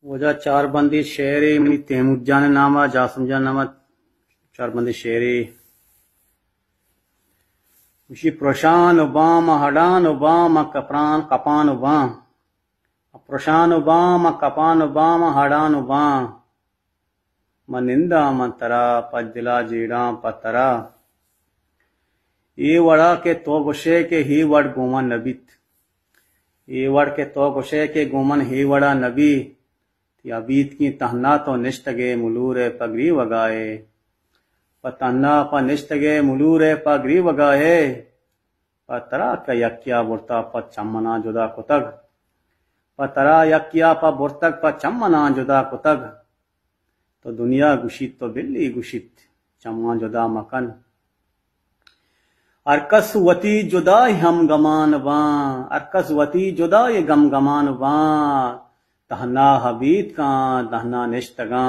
वजा चार बंदी शेरी मनी तेमुजान नामा जासमजान नामा चार बंदी शेरी उसी प्रशान उबाम हडान उबाम कपरान कपान उबाम प्रशान उबाम कपान उबाम हडान उबाम मनिंदा मंतरा पजला जीड़ा पतरा ये वड़ा के तो गुशे के ही वड़ गोमन नबीत ये वड़ के तो गुशे के गोमन ही वड़ा नबी बीत की तहना तो निष्ठगे मुलूरे पगरी वगाए पतन्ना प निष्ठगे मुलूरे पगरी वगाए पतरा का यक्या बुरता प चम्मना जुदा कुतग पतरा यक्या प बुरतक प चम्मना जुदा कुतग तो दुनिया गुशित तो बिल्ली गुशित चम्मा जुदा मकन अरकसवती जुदा हम गमान वां अरकसवती जुदा ये गम गमान वां तहना हबीत का तहना निष्ठगा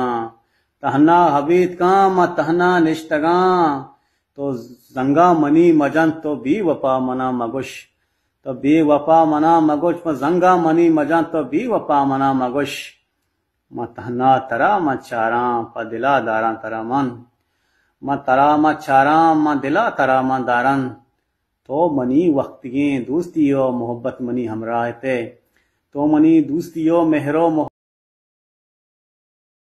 तहना हबीत का म तहना निष्ठगा तो जंगा मनी मजन तो बी वपा मना मगुश तो बी वपा मना मगुश म जंगा मनी मजन तो बी वपा मना मगुश म तहना तरा म चारा प दिला दारा तरा मन म तरा म चारा म दिला तरा म दारन तो मनी वक्तिये दोस्तियो मोहब्बत मनी हमरा ते तो मनी दोस्तियो मेहरो